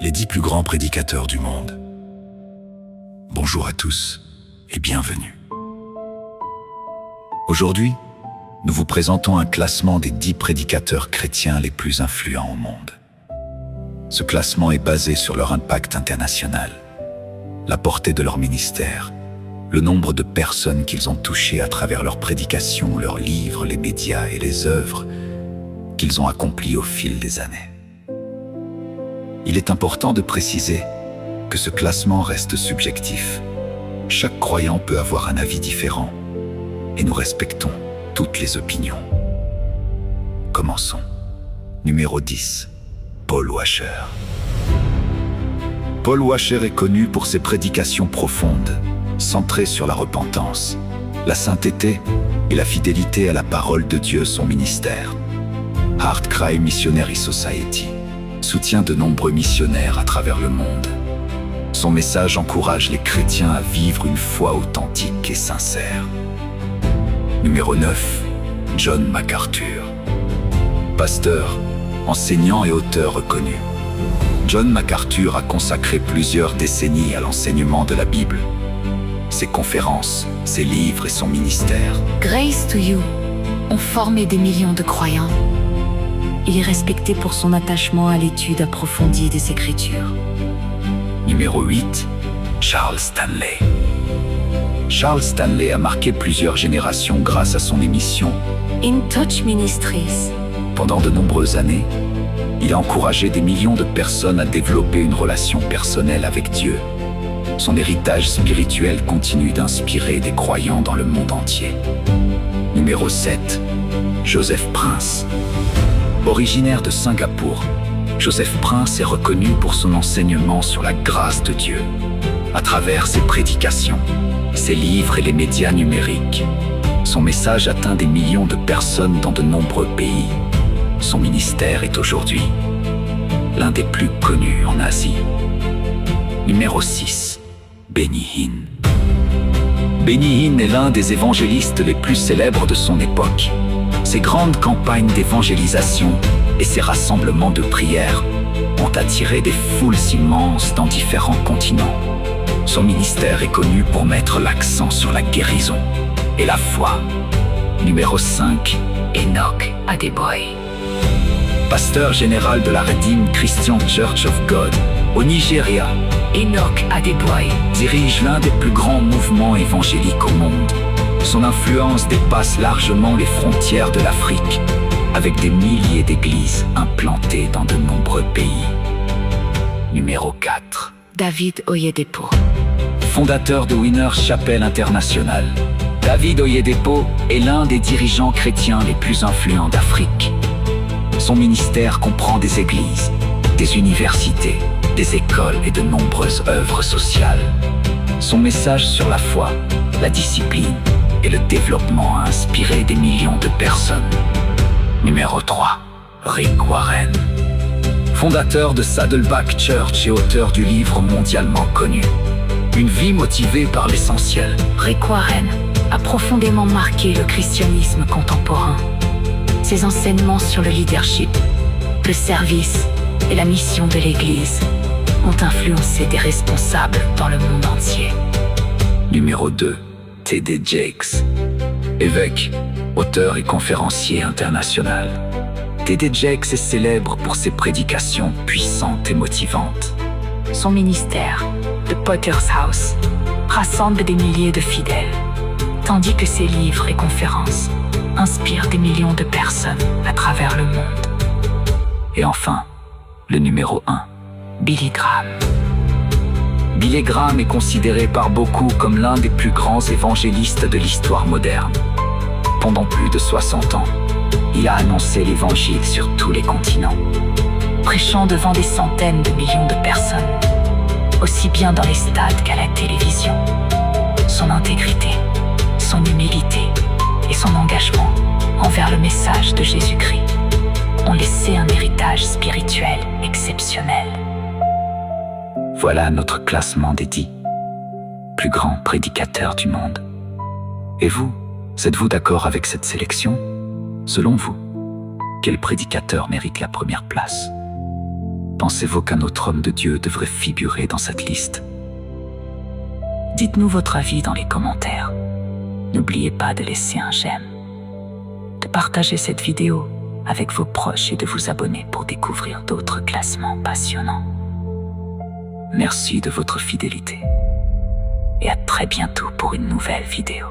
Les 10 plus grands prédicateurs du monde. Bonjour à tous et bienvenue. Aujourd'hui, nous vous présentons un classement des 10 prédicateurs chrétiens les plus influents au monde. Ce classement est basé sur leur impact international, la portée de leur ministère, le nombre de personnes qu'ils ont touchées à travers leurs prédications, leurs livres, les médias et les œuvres qu'ils ont accomplies au fil des années. Il est important de préciser que ce classement reste subjectif. Chaque croyant peut avoir un avis différent et nous respectons toutes les opinions. Commençons. Numéro 10. Paul Washer. Paul Washer est connu pour ses prédications profondes, centrées sur la repentance, la sainteté et la fidélité à la parole de Dieu. Son ministère, Heart Cry Missionary Society, soutient de nombreux missionnaires à travers le monde. Son message encourage les chrétiens à vivre une foi authentique et sincère. Numéro 9. John MacArthur. Pasteur, enseignant et auteur reconnu, John MacArthur a consacré plusieurs décennies à l'enseignement de la Bible. Ses conférences, ses livres et son ministère, Grace to You, ont formé des millions de croyants. Il est respecté pour son attachement à l'étude approfondie des Écritures. Numéro 8. Charles Stanley. Charles Stanley a marqué plusieurs générations grâce à son émission In Touch Ministries. Pendant de nombreuses années, il a encouragé des millions de personnes à développer une relation personnelle avec Dieu. Son héritage spirituel continue d'inspirer des croyants dans le monde entier. Numéro 7. Joseph Prince. Originaire de Singapour, Joseph Prince est reconnu pour son enseignement sur la grâce de Dieu. À travers ses prédications, ses livres et les médias numériques, son message atteint des millions de personnes dans de nombreux pays. Son ministère est aujourd'hui l'un des plus connus en Asie. Numéro 6. Benny Hinn. Benny Hinn est l'un des évangélistes les plus célèbres de son époque. Ses grandes campagnes d'évangélisation et ses rassemblements de prière ont attiré des foules immenses dans différents continents. Son ministère est connu pour mettre l'accent sur la guérison et la foi. Numéro 5. Enoch Adeboye. Pasteur général de la Redeemed Christian Church of God au Nigeria, Enoch Adeboye dirige l'un des plus grands mouvements évangéliques au monde. Son influence dépasse largement les frontières de l'Afrique, avec des milliers d'églises implantées dans de nombreux pays. Numéro 4. David Oyedepo. Fondateur de Winners Chapel International, David Oyedepo est l'un des dirigeants chrétiens les plus influents d'Afrique. Son ministère comprend des églises, des universités, des écoles et de nombreuses œuvres sociales. Son message sur la foi, la discipline et le développement a inspiré des millions de personnes. Numéro 3. Rick Warren. Fondateur de Saddleback Church et auteur du livre mondialement connu Une vie motivée par l'essentiel, Rick Warren a profondément marqué le christianisme contemporain. Ses enseignements sur le leadership, le service et la mission de l'Église ont influencé des responsables dans le monde entier. Numéro 2. T.D. Jakes. Évêque, auteur et conférencier international, T.D. Jakes est célèbre pour ses prédications puissantes et motivantes. Son ministère, The Potter's House, rassemble des milliers de fidèles, tandis que ses livres et conférences inspirent des millions de personnes à travers le monde. Et enfin, le numéro 1. Billy Graham. Billy Graham est considéré par beaucoup comme l'un des plus grands évangélistes de l'histoire moderne. Pendant plus de 60 ans, il a annoncé l'évangile sur tous les continents, prêchant devant des centaines de millions de personnes, aussi bien dans les stades qu'à la télévision. Son intégrité, son humilité et son engagement envers le message de Jésus-Christ ont laissé un héritage spirituel exceptionnel. Voilà notre classement des 10 plus grands prédicateurs du monde. Et vous, êtes-vous d'accord avec cette sélection? Selon vous, quel prédicateur mérite la première place? Pensez-vous qu'un autre homme de Dieu devrait figurer dans cette liste? Dites-nous votre avis dans les commentaires. N'oubliez pas de laisser un j'aime, de partager cette vidéo avec vos proches et de vous abonner pour découvrir d'autres classements passionnants. Merci de votre fidélité. Et à très bientôt pour une nouvelle vidéo.